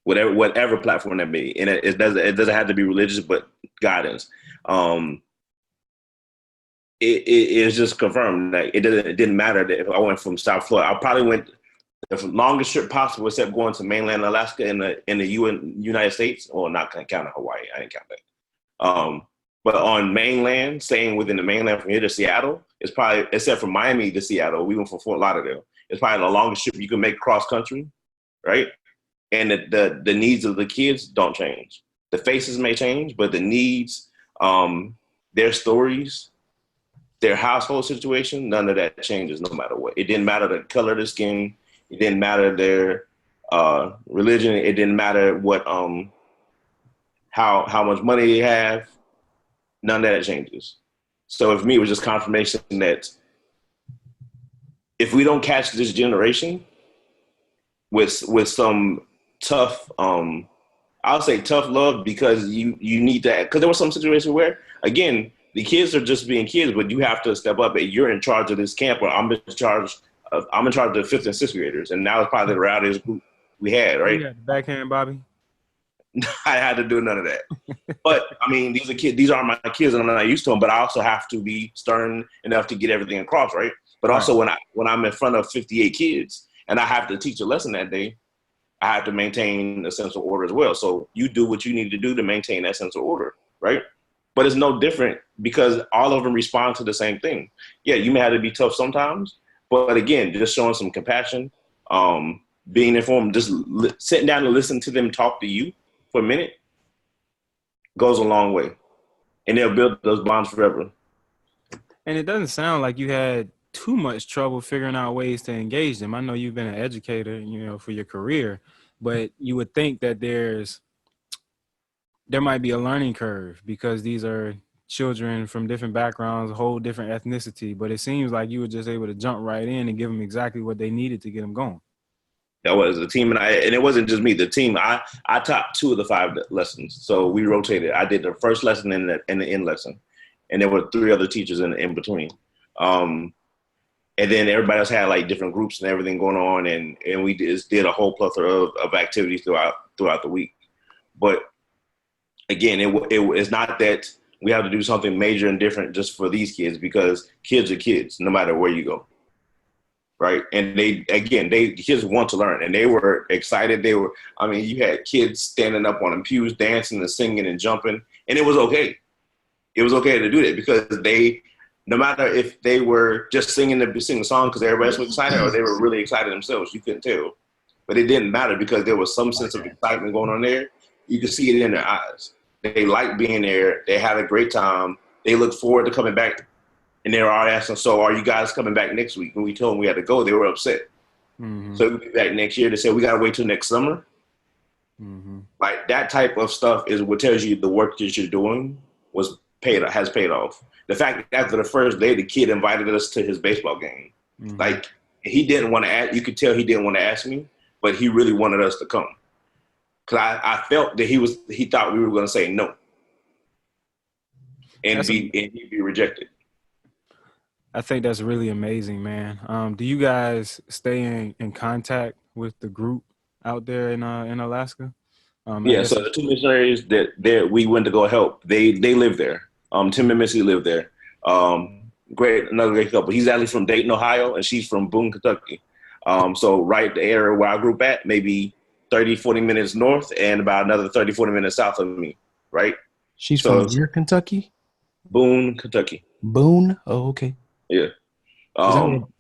Whatever platform that be, and it doesn't have to be religious, but guidance. It is just confirmed that it didn't matter that if I went from South Florida. I probably went the longest trip possible, except going to mainland Alaska in the United States, or not counting Hawaii. I didn't count that. But on mainland, staying within the mainland from here to Seattle, it's probably, except from Miami to Seattle, we went from Fort Lauderdale. It's probably the longest trip you can make cross country, right? And the needs of the kids don't change. The faces may change, but the needs, their stories, their household situation, none of that changes no matter what. It didn't matter the color of their skin. It didn't matter their religion. It didn't matter what how much money they have. None of that changes. So for me, it was just confirmation that if we don't catch this generation with some tough, I'll say tough love, because you need that. Because there was some situation where, again, the kids are just being kids, but you have to step up. And you're in charge of this camp, or I'm in charge of the fifth and sixth graders, and now it's probably the rowdiest group we had, right? Yeah, backhand, Bobby. I had to do none of that. But I mean, these are kids. These are my kids, and I'm not used to them. But I also have to be stern enough to get everything across, right? But also, when I'm in front of 58 kids and I have to teach a lesson that day, I have to maintain a sense of order as well. So you do what you need to do to maintain that sense of order, right? But it's no different, because all of them respond to the same thing. Yeah, you may have to be tough sometimes, but again, just showing some compassion, being informed, just sitting down and listening to them talk to you for a minute goes a long way, and they'll build those bonds forever. And it doesn't sound like you had too much trouble figuring out ways to engage them. I know you've been an educator, for your career, but you would think that there might be a learning curve, because these are children from different backgrounds, a whole different ethnicity. But it seems like you were just able to jump right in and give them exactly what they needed to get them going. That was the team, and it wasn't just me. The team, I taught 2 of the 5 lessons, so we rotated. I did the first lesson and the end lesson, and there were 3 other teachers in between. And then everybody else had like different groups and everything going on, and we just did a whole plethora of activities throughout the week. But again, it's not that we have to do something major and different just for these kids, because kids are kids no matter where you go, right? And the kids want to learn, and they were excited. You had kids standing up on the pews, dancing and singing and jumping, and it was okay. It was okay to do that because no matter if they were just singing the song because everybody was excited or they were really excited themselves, you couldn't tell. But it didn't matter because there was some sense of excitement going on there. You could see it in their eyes. They liked being there. They had a great time. They looked forward to coming back. And they were all asking, so are you guys coming back next week? When we told them we had to go, they were upset. Mm-hmm. So we'll be back next year. They said, we got to wait till next summer. Mm-hmm. Like that type of stuff is what tells you the work that you're doing has paid off. The fact that after the first day, the kid invited us to his baseball game. Mm-hmm. Like he didn't want to ask, you could tell he didn't want to ask me, but he really wanted us to come. Cause I felt that he thought we were going to say no. And he'd be rejected. I think that's really amazing, man. Do you guys stay in contact with the group out there in Alaska? Yeah, so the two missionaries that we went to go help, they live there. Tim and Missy live there. Another great couple. He's actually from Dayton, Ohio, and she's from Boone, Kentucky. So right the area where I grew up at, maybe 30, 40 minutes north and about another 30, 40 minutes south of me, right? She's from where, Kentucky? Boone, Kentucky. Boone? Oh, okay. Yeah.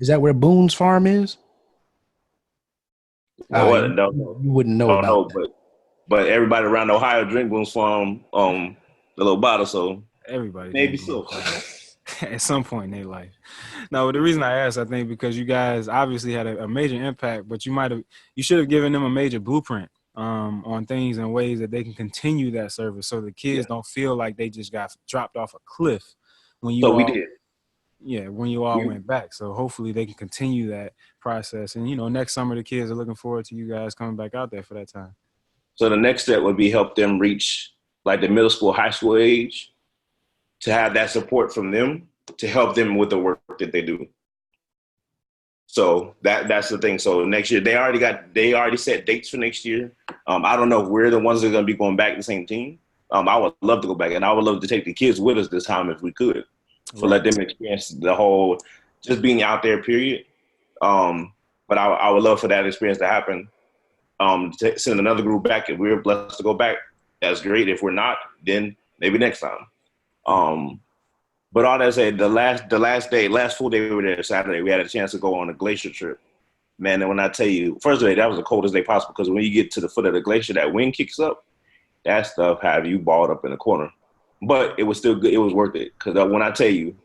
Is that where Boone's farm is? No. You wouldn't know about that. But everybody around Ohio drink Boone's farm, the little bottle, so everybody maybe so. At some point in their life. No, the reason I asked, I think, because you guys obviously had a major impact, but you should have given them a major blueprint on things and ways that they can continue that service, so the kids don't feel like they just got dropped off a cliff when you. So we did. Yeah, when you all went back. So hopefully they can continue that process, and next summer the kids are looking forward to you guys coming back out there for that time. So the next step would be help them reach like the middle school, high school age, to have that support from them to help them with the work that they do. So that's the thing. So next year they already set dates for next year. I don't know if we're the ones that are going to be going back to the same team. I would love to go back, and I would love to take the kids with us this time if we could, let them experience the whole just being out there. Period. But I would love for that experience to happen. To send another group back. If we're blessed to go back, that's great. If we're not, then maybe next time. But all that said, the last full day we were there, Saturday, we had a chance to go on a glacier trip. Man, and when I tell you, first day, that was the coldest day possible, because when you get to the foot of the glacier, that wind kicks up. That stuff have you balled up in the corner. But it was still good. It was worth it. Because when I tell you,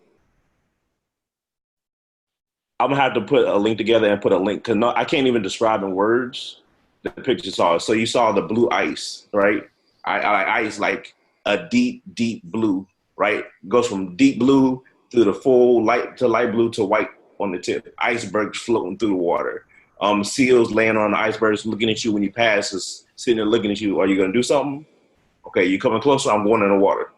I'm going to have to put a link together and put a link, because I can't even describe in words the picture you saw. So you saw the blue ice, right? Ice like a deep, deep blue, right? Goes from deep blue through the full light blue to white on the tip. Icebergs floating through the water. Seals laying on the icebergs looking at you when you pass, just sitting there looking at you. Are you going to do something? Okay, you coming closer, I'm going in the water,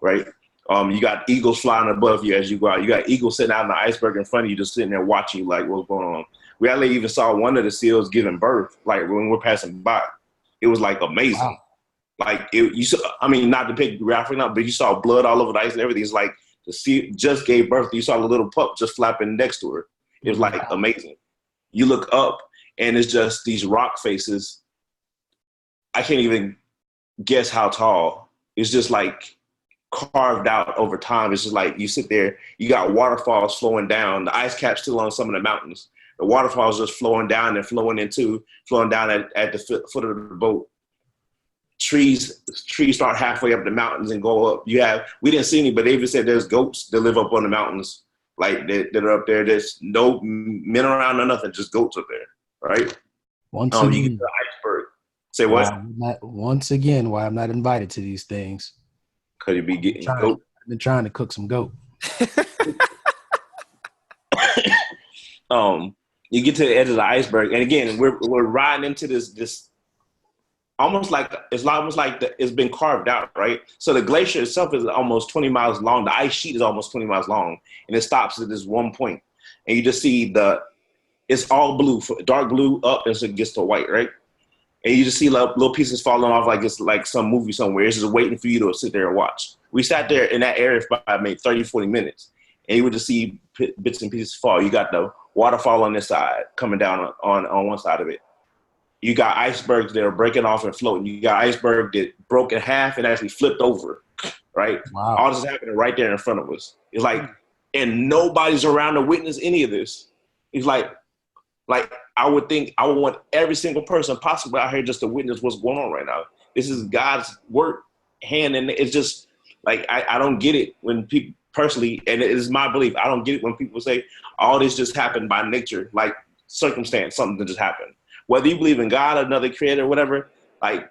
right? You got eagles flying above you as you go out. You got eagles sitting out in the iceberg in front of you, just sitting there watching you like, what's going on? We actually even saw one of the seals giving birth, like when we're passing by. It was like amazing. Wow. Like you saw, not to pick graphic up, but you saw blood all over the ice and everything. It's like the seal just gave birth. You saw the little pup just flapping next to her. It was like amazing. You look up and it's just these rock faces. I can't even guess how tall. It's just like carved out over time. It's just like you sit there, you got waterfalls flowing down, the ice cap's still on some of the mountains. The waterfalls just flowing down and flowing down at the foot of the boat. Trees start halfway up the mountains and go up. We didn't see any, but they even said there's goats that live up on the mountains, like that are up there. There's no men around or nothing, just goats up there, right? Once again, you get the iceberg. Say what? Once again, why I'm not invited to these things? Because you be getting goat. I've been trying to cook some goat. You get to the edge of the iceberg, and again, we're riding into this almost like it's been carved out, right? So the glacier itself is almost 20 miles long. The ice sheet is almost 20 miles long, and it stops at this one point, and you just see it's all blue, dark blue up, and so it gets to white, right? and you just see little pieces falling off like it's like some movie somewhere. It's just waiting for you to sit there and watch. We sat there in that area for about maybe 30, 40 minutes, and you would just see bits and pieces fall. You got the waterfall on this side coming down on one side of it. You got icebergs that are breaking off and floating. You got iceberg that broke in half and actually flipped over, right? Wow. All this is happening right there in front of us. It's like, and nobody's around to witness any of this. It's like I would think I would want every single person possible out here just to witness what's going on right now. This is God's work hand, and it's just like I don't get it when people personally, and it is my belief, I don't get it when people say all this just happened by nature, like circumstance, something that just happened. Whether you believe in God, another creator, whatever, like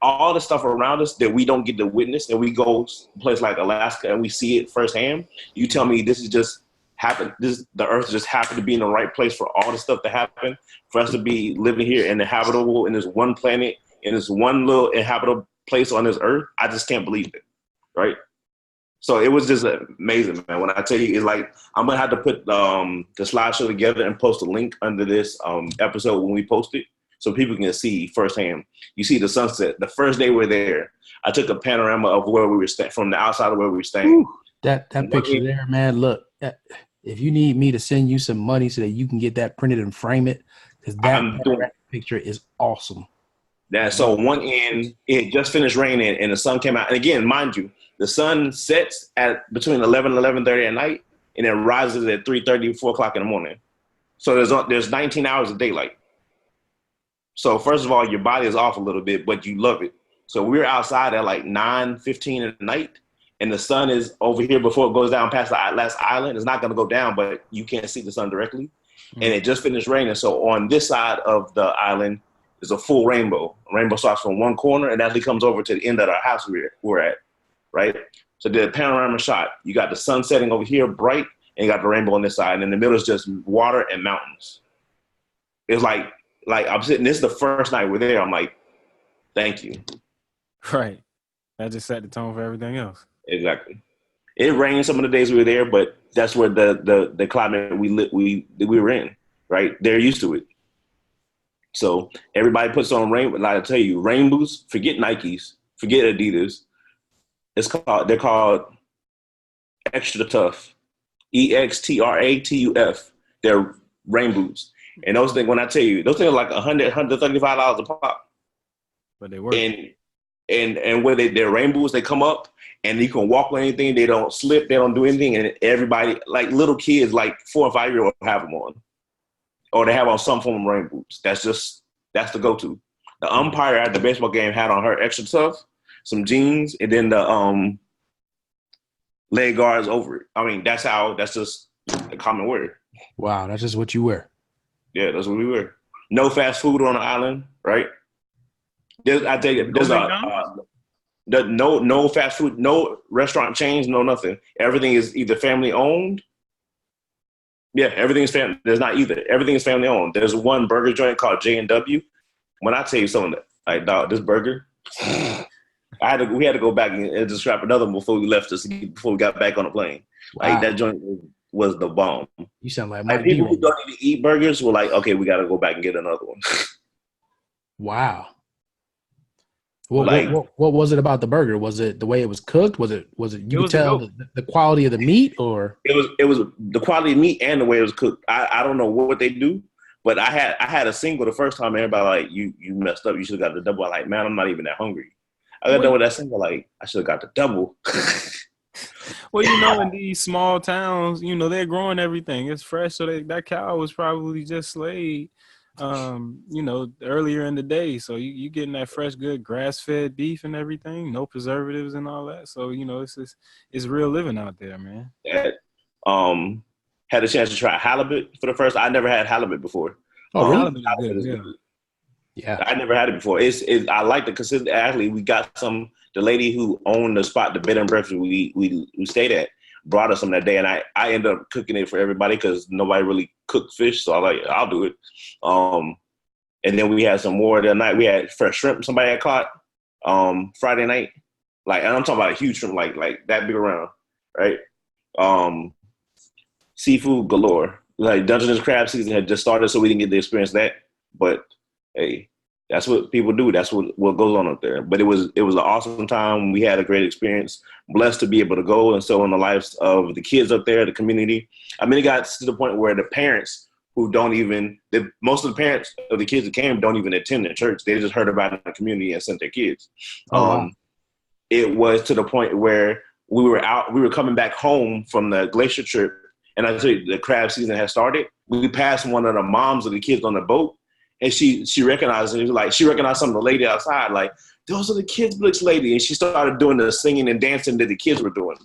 all the stuff around us that we don't get to witness, and we go a place like Alaska and we see it firsthand. You tell me this is just happened. The earth just happened to be in the right place for all the stuff to happen, for us to be living here in habitable in this one planet, in this one little inhabitable place on this earth. I just can't believe it, right? So it was just amazing, man. When I tell you, it's like I'm gonna have to put the slideshow together and post a link under this episode when we post it, so people can see firsthand. You see the sunset. The first day we're there, I took a panorama of where we were staying from the outside of where we were staying. Ooh, that picture there, man. Look, if you need me to send you some money so that you can get that printed and frame it, because that picture is awesome. So one end, it just finished raining and the sun came out. And again, mind you, the sun sets at between 11 and 11:30 at night, and it rises at 3:30, 4 o'clock in the morning. So there's 19 hours of daylight. So first of all, your body is off a little bit, but you love it. So we're outside at like 9:15 at night, and the sun is over here before it goes down past the last island. It's not going to go down, but you can't see the sun directly. Mm-hmm. And it just finished raining. So on this side of the island is a full rainbow. A rainbow starts from one corner and actually comes over to the end of our house we're at, right? So the panorama shot, you got the sun setting over here bright, and you got the rainbow on this side. And in the middle is just water and mountains. It's like I'm sitting, this is the first night we're there. I'm like, thank you. Right. That just set the tone for everything else. Exactly. It rained some of the days we were there, but that's where the climate we were in, right? They're used to it. So everybody puts on rain. Like I tell you, rain boots. Forget Nikes. Forget Adidas. They're called Extra Tough. EXTRATUF. They're rain boots. And those things, when I tell you, those things are like $100, $135 a pop. But they work. And where they're rain boots, they come up and you can walk on anything. They don't slip. They don't do anything. And everybody, like little kids, like 4 and 5 year olds, have them on. Or they have on some form of rain boots. That's the go-to. The umpire at the baseball game had on her Extra Tough, some jeans, and then the leg guards over it. I mean, that's just a common word. Wow, that's just what you wear. Yeah, that's what we wear. No fast food on the island, right? There's no fast food, no restaurant chains, no nothing. Everything is either family owned. Yeah, everything is family. There's not either. Everything is family owned. There's one burger joint called J&W. When I tell you something, like, dog, this burger, we had to go back and just scrap another one before we left before we got back on the plane. Wow. Like, that joint was the bomb. You sound like people who don't even eat burgers were like, okay, we got to go back and get another one. Wow. What was it about the burger? Was it the way it was cooked? Was it you could tell the quality of the meat, or it was the quality of meat and the way it was cooked. I don't know what they do, but I had a single the first time. Everybody like, you messed up. You should have got the double. I'm like, man, I'm not even that hungry. I got done with that single. Like, I should have got the double. Well, in these small towns, they're growing everything. It's fresh, so that cow was probably just slayed. Earlier in the day. So you getting that fresh, good grass-fed beef and everything, no preservatives and all that. So, it's real living out there, man. Had a chance to try halibut for the first. I never had halibut before. Oh, really? Halibut is good. Yeah. I never had it before. I like the consistent. Actually, we got the lady who owned the spot, the bed and breakfast we stayed at, brought us some that day, and I ended up cooking it for everybody because nobody really cooked fish, so I'll do it. And then we had some more that night. We had fresh shrimp somebody had caught Friday night, and I'm talking about a huge shrimp, like that big around, right? Seafood galore. Like Dungeness crab season had just started, so we didn't get to experience that. But hey, That's what people do. That's what goes on up there. But it was an awesome time. We had a great experience. Blessed to be able to go and so in the lives of the kids up there, the community. I mean, it got to the point where the parents who don't even most of the parents of the kids that came don't even attend the church. They just heard about it in the community and sent their kids. Wow. It was to the point where we were coming back home from the glacier trip, and I tell you, the crab season had started. We passed one of the moms of the kids on the boat, and she recognized it. Like, she recognized some of the lady outside, like, those are the Kids Blitz lady. And she started doing the singing and dancing that the kids were doing.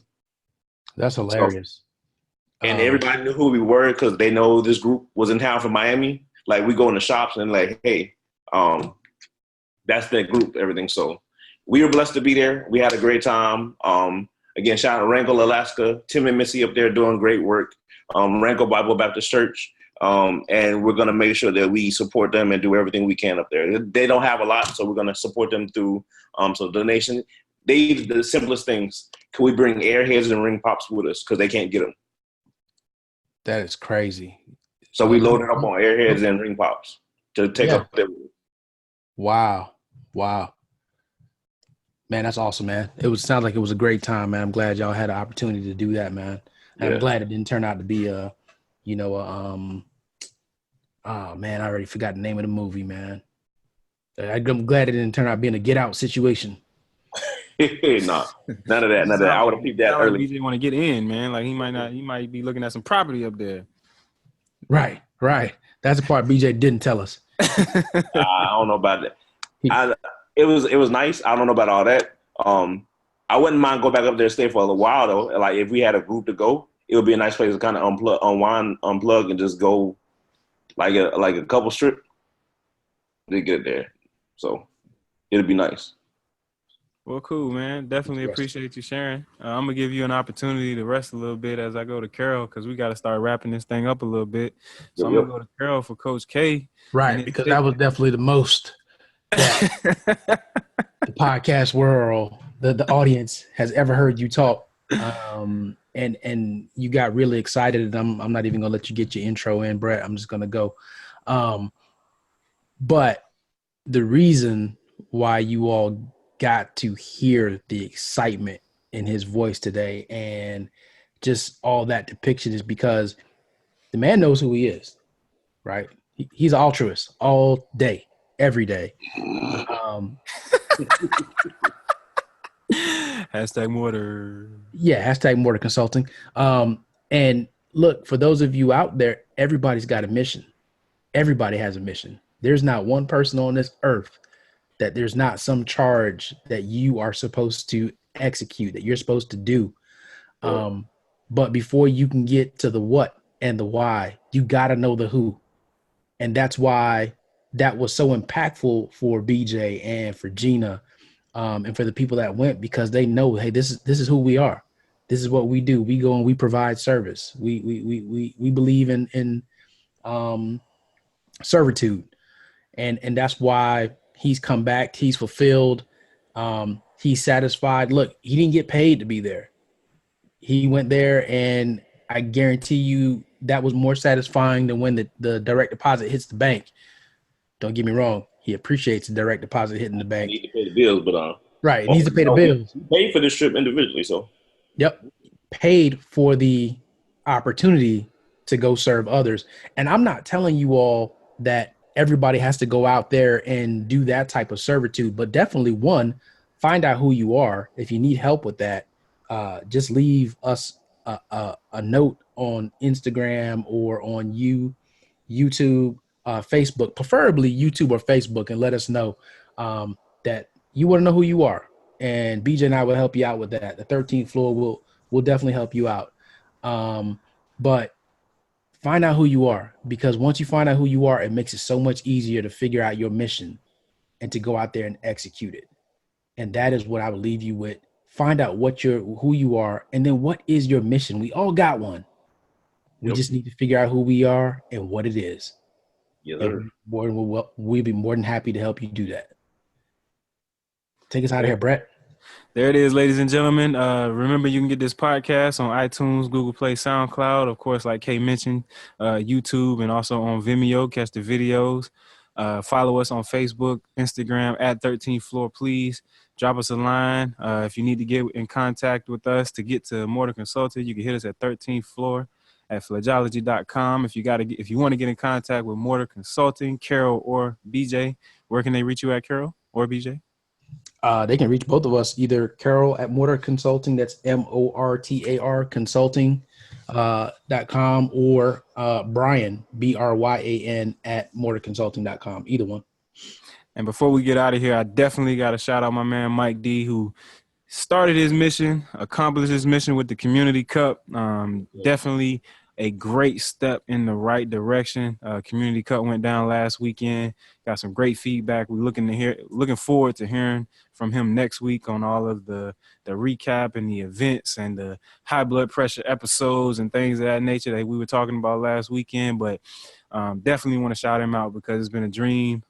That's hilarious. And everybody knew who we were because they know this group was in town from Miami. Like, we go in the shops and like, hey, that's that group, everything. So we were blessed to be there. We had a great time. Again, shout out to Wrangell, Alaska. Tim and Missy up there doing great work. Wrangell Bible Baptist Church. And we're going to make sure that we support them and do everything we can up there. They don't have a lot, so we're going to support them through some donation. The simplest things. Can we bring airheads and ring pops with us because they can't get them? That is crazy. So we loaded up on airheads and ring pops to take up there. Wow. Man, that's awesome, man. Sounds like it was a great time, man. I'm glad y'all had an opportunity to do that, man. And I'm glad it didn't turn out to be oh man, I already forgot the name of the movie, man. I'm glad it didn't turn out being a Get Out situation. No, none of that. I would have peeped that early. BJ want to get in, man. Like, he might be looking at some property up there. Right. That's the part BJ didn't tell us. I don't know about that. It was nice. I don't know about all that. I wouldn't mind go back up there and stay for a little while though. Like, if we had a group to go, it would be a nice place to kind of unplug, and just go like a couple strip to get there. So it'd be nice. Well, cool, man. Definitely appreciate you sharing. I'm going to give you an opportunity to rest a little bit as I go to Carol, because we got to start wrapping this thing up a little bit. So I'm going to go to Carol for Coach K. Right, because that was definitely the most that the podcast world, the audience has ever heard you talk. And you got really excited. And I'm not even going to let you get your intro in, Brett. I'm just going to go. But the reason why you all got to hear the excitement in his voice today and just all that depiction is because the man knows who he is, right? He's an altruist all day, every day. Hashtag Mortar. Yeah, hashtag Mortar Consulting. And look, for those of you out there, everybody's got a mission. Everybody has a mission. There's not one person on this earth that there's not some charge that you are supposed to execute, that you're supposed to do. But before you can get to the what and the why, you got to know the who. And that's why that was so impactful for BJ and for Gina, and for the people that went, because they know, hey, this is who we are. This is what we do. We go and we provide service. We believe in servitude. And that's why he's come back. He's fulfilled. He's satisfied. Look, he didn't get paid to be there. He went there, and I guarantee you that was more satisfying than when the direct deposit hits the bank. Don't get me wrong. He appreciates the direct deposit hitting the bank. He need to pay the bills, but right, he needs to pay the bills. He paid for this trip individually, so. Yep, paid for the opportunity to go serve others. And I'm not telling you all that everybody has to go out there and do that type of servitude, but definitely find out who you are. If you need help with that, just leave us a note on Instagram or on YouTube, Facebook, preferably YouTube or Facebook, and let us know that you want to know who you are. And BJ and I will help you out with that. The 13th floor will definitely help you out. But find out who you are, because once you find out who you are, it makes it so much easier to figure out your mission and to go out there and execute it. And that is what I would leave you with. Find out who you are, and then what is your mission? We all got one. We just need to figure out who we are and what it is. Yeah, we'll be more than happy to help you do that. Take us out of here, Brett. There it is, ladies and gentlemen. Remember, you can get this podcast on iTunes, Google Play, SoundCloud. Of course, like Kay mentioned, YouTube, and also on Vimeo. Catch the videos. Follow us on Facebook, Instagram at 13th Floor, please. Drop us a line. If you need to get in contact with us to get to Mortar Consulting, you can hit us at 13th Floor at flagology.com. If you want to get in contact with Mortar Consulting, Carol or BJ, where can they reach you at, Carol or BJ? They can reach both of us, either Carol at Mortar Consulting, that's MORTAR Consulting.com, or Brian, BRYAN, at mortarconsulting.com. Either one. And before we get out of here, I definitely got to shout out my man Mike D, who started his mission, accomplished his mission with the Community Cup. Definitely a great step in the right direction. Community Cup went down last weekend. Got some great feedback. We're looking forward to hearing from him next week on all of the recap and the events and the high blood pressure episodes and things of that nature that we were talking about last weekend. But definitely want to shout him out because it's been a dream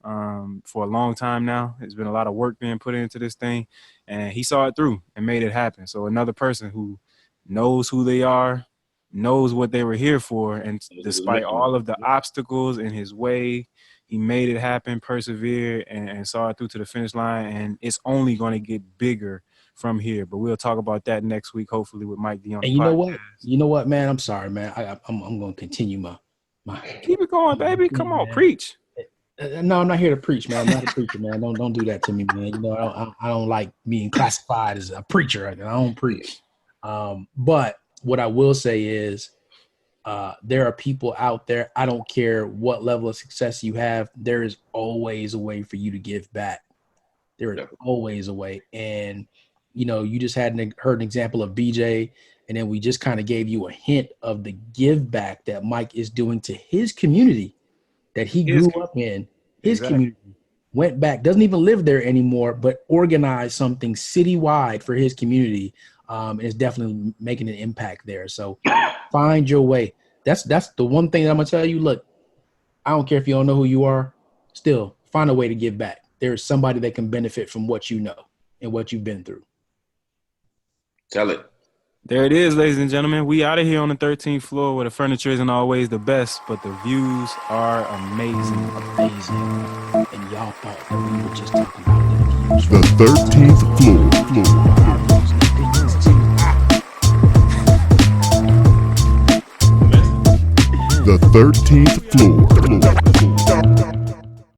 for a long time now. There's been a lot of work being put into this thing, and he saw it through and made it happen. So another person who knows who they are, knows what they were here for, and despite all of the obstacles in his way, he made it happen, persevered, and saw it through to the finish line, and it's only going to get bigger from here. But we'll talk about that next week, hopefully, with Mike D on the podcast. You know what, man? I'm sorry, man. I'm going to continue my Keep it going, baby. Come on, preach. No, I'm not here to preach, man. I'm not a preacher, man. Don't do that to me, man. You know, I don't like being classified as a preacher. I don't preach. But what I will say is there are people out there. I don't care what level of success you have. There is always a way for you to give back. There is always a way. And, you know, you just heard an example of BJ, and then we just kind of gave you a hint of the give back that Mike is doing to his community that he grew up in. His community went back, doesn't even live there anymore, but organized something citywide for his community. And it's definitely making an impact there. So find your way. That's the one thing that I'm going to tell you. Look, I don't care if you don't know who you are. Still, find a way to give back. There's somebody that can benefit from what you know and what you've been through. Tell it. There it is, ladies and gentlemen. We out of here on the 13th floor where the furniture isn't always the best, but the views are amazing. And y'all thought that we were just talking about the views. The 13th floor. The 13th floor.